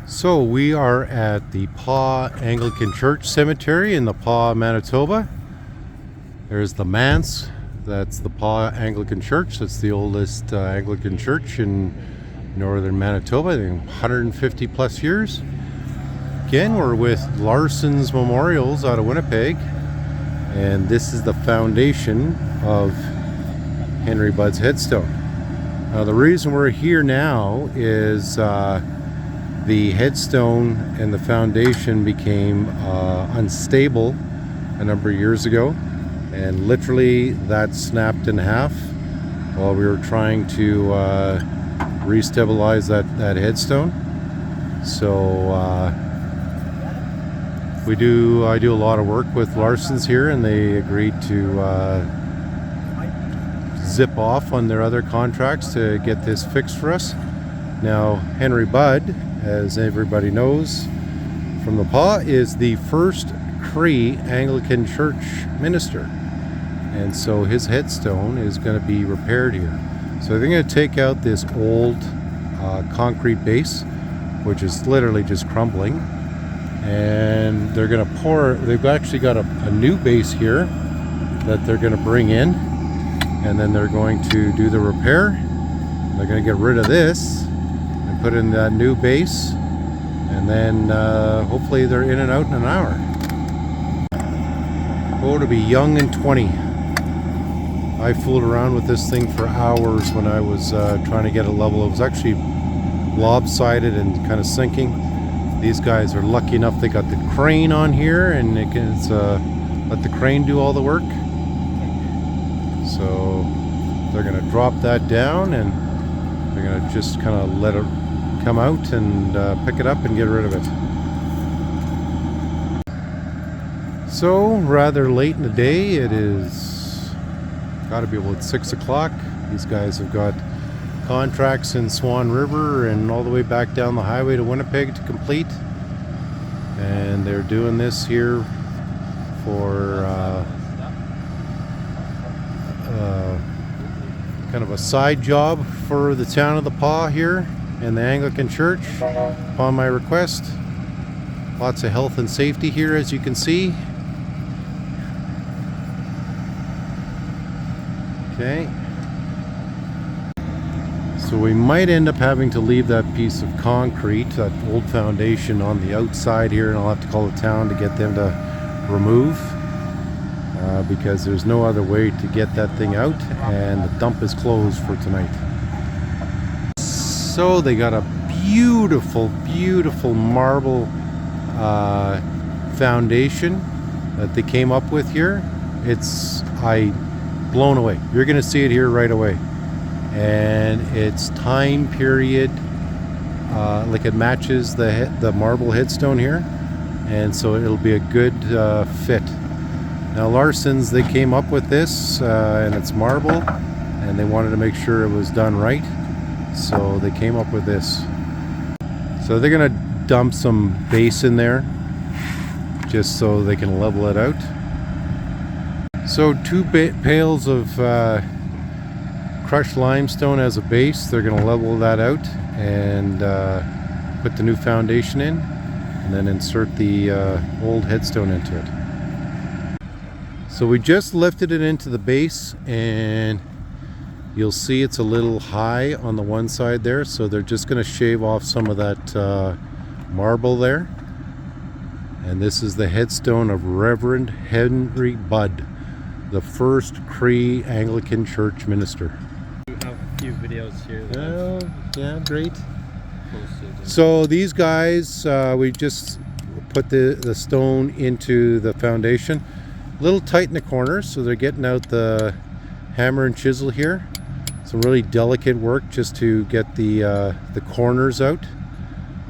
So we are at the Paw Anglican Church Cemetery in the Paw, Manitoba. There's the manse. That's the Paw Anglican Church. That's the oldest Anglican church in northern Manitoba, I think 150 plus years. Again, we're with Larsen's Memorials out of Winnipeg, and this is the foundation of Henry Budd's headstone. Now, the reason we're here now is the headstone and the foundation became unstable a number of years ago, and literally that snapped in half while we were trying to restabilize that headstone. So I do a lot of work with Larsen's here, and they agreed to zip off on their other contracts to get this fixed for us. Now, Henry Budd, as everybody knows from the Paw, is the first Cree Anglican church minister, and so his headstone is going to be repaired here. So they're going to take out this old concrete base, which is literally just crumbling, and they're going to pour. They've actually got a new base here that they're going to bring in, and then they're going to do the repair. They're going to get rid of this and put in that new base, and then hopefully they're in and out in an hour. Oh, to be young and 20. I fooled around with this thing for hours when I was trying to get a level. It was actually lopsided and kind of sinking. These guys are lucky enough they got the crane on here, and it can let the crane do all the work. So they're going to drop that down, and they're going to just kind of let it come out and pick it up and get rid of it. So rather late in the day, it is got to be about 6 o'clock. These guys have got contracts in Swan River and all the way back down the highway to Winnipeg to complete, and they're doing this here for kind of a side job for the town of the Paw here and the Anglican Church upon my request. Lots of health and safety here, as you can see. Okay. So we might end up having to leave that piece of concrete, that old foundation, on the outside here, and I'll have to call the town to get them to remove, because there's no other way to get that thing out, and the dump is closed for tonight. So they got a beautiful, beautiful marble foundation that they came up with here. I'm blown away. You're going to see it here right away. And its time period, like it matches the marble headstone here, and so it'll be a good fit. Now, Larsen's, they came up with this, and it's marble, and they wanted to make sure it was done right, so they came up with this. So they're going to dump some base in there just so they can level it out. So 2 pails of crushed limestone as a base. They're going to level that out and put the new foundation in, and then insert the old headstone into it. So we just lifted it into the base, and you'll see it's a little high on the one side there, so they're just going to shave off some of that marble there. And this is the headstone of Reverend Henry Budd, the first Cree Anglican church minister. We have a few videos here. Yeah, great. So these guys, we just put the stone into the foundation. A little tight in the corners, so they're getting out the hammer and chisel here. Some really delicate work just to get the corners out.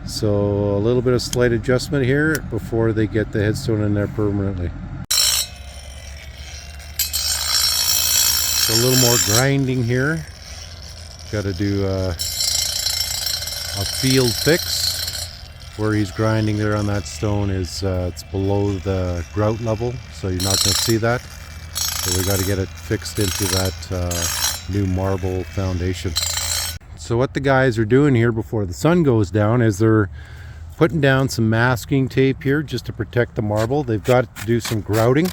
So a little bit of slight adjustment here before they get the headstone in there permanently. So a little more grinding here. Got to do a field fix. Where he's grinding there on that stone is it's below the grout level, so you're not going to see that. So we got to get it fixed into that new marble foundation. So what the guys are doing here before the sun goes down is they're putting down some masking tape here just to protect the marble. They've got to do some grouting.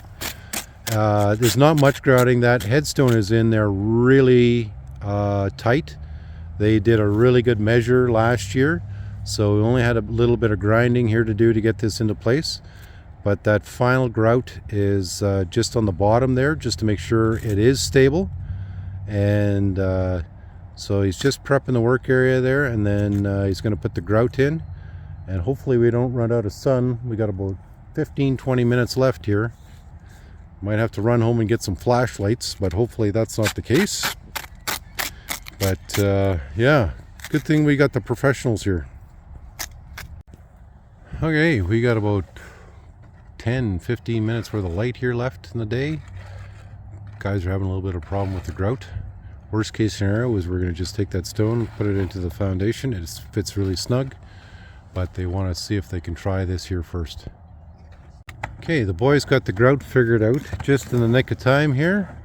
There's not much grouting. That headstone is in there really tight. They did a really good measure last year, so we only had a little bit of grinding here to do to get this into place. But that final grout is just on the bottom there, just to make sure it is stable. And so he's just prepping the work area there, and then he's going to put the grout in. And hopefully we don't run out of sun. We got about 15-20 minutes left here. Might have to run home and get some flashlights, but hopefully that's not the case. But yeah, good thing we got the professionals here. Okay, we got about 10-15 minutes worth of light here left in the day. Guys are having a little bit of a problem with the grout. Worst case scenario is we're going to just take that stone, put it into the foundation. It fits really snug, but they want to see if they can try this here first. Okay, the boys got the grout figured out just in the nick of time here.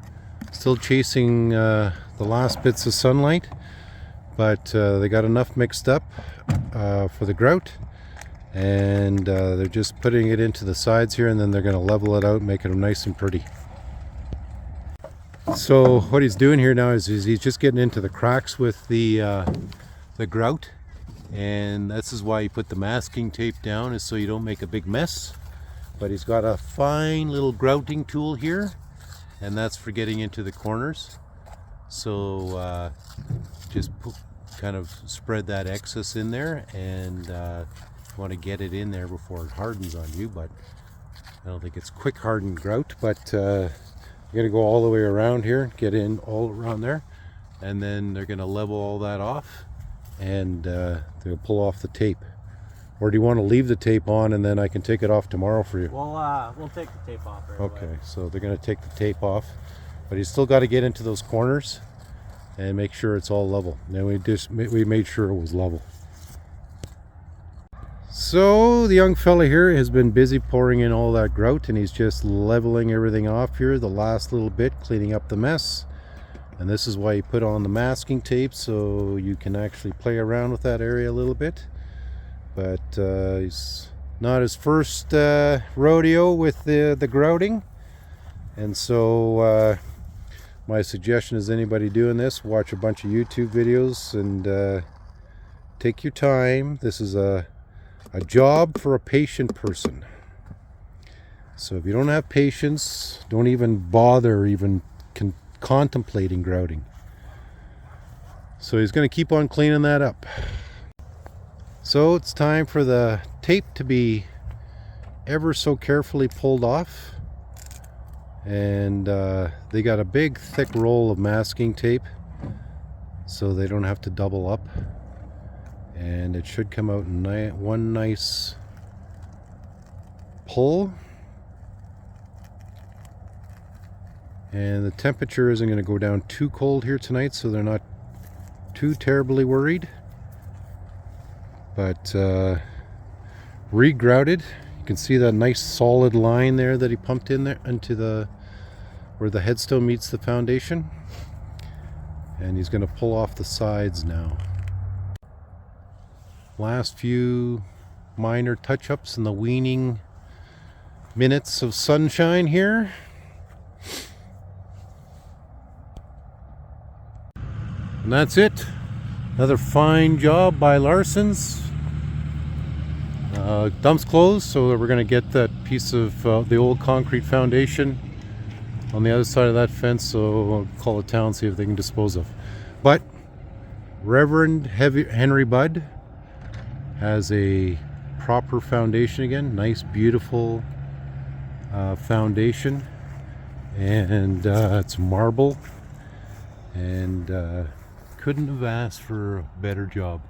Still chasing the last bits of sunlight, but they got enough mixed up for the grout, and they're just putting it into the sides here, and then they're going to level it out, make it nice and pretty. So what he's doing here now is he's just getting into the cracks with the grout, and this is why you put the masking tape down, is so you don't make a big mess. But he's got a fine little grouting tool here, and that's for getting into the corners. So just kind of spread that excess in there, and you want to get it in there before it hardens on you. But I don't think it's quick hardened grout, but you're going to go all the way around here, get in all around there, and then they're going to level all that off, and they'll pull off the tape. Or do you want to leave the tape on and then I can take it off tomorrow for you? We'll take the tape off right away. Okay, so they're going to take the tape off, but he's still got to get into those corners and make sure it's all level. Then we made sure it was level. So the young fella here has been busy pouring in all that grout, and he's just leveling everything off here, the last little bit, cleaning up the mess. And this is why you put on the masking tape, so you can actually play around with that area a little bit. But he's not his first rodeo with the grouting, and so my suggestion is anybody doing this, watch a bunch of YouTube videos and take your time. This is a job for a patient person. So if you don't have patience, don't even bother contemplating grouting. So he's going to keep on cleaning that up. So it's time for the tape to be ever so carefully pulled off, and they got a big thick roll of masking tape so they don't have to double up, and it should come out in one nice pull. And the temperature isn't going to go down too cold here tonight, so they're not too terribly worried. But re-grouted, you can see that nice solid line there that he pumped in there into where the headstone meets the foundation, and he's going to pull off the sides now. Last few minor touch-ups in the waning minutes of sunshine here. And that's it. Another fine job by Larsen's. Dump's closed, so we're going to get that piece of the old concrete foundation on the other side of that fence, so I'll call the town, see if they can dispose of. But Reverend Henry Budd has a proper foundation again, nice beautiful foundation, and it's marble, and couldn't have asked for a better job.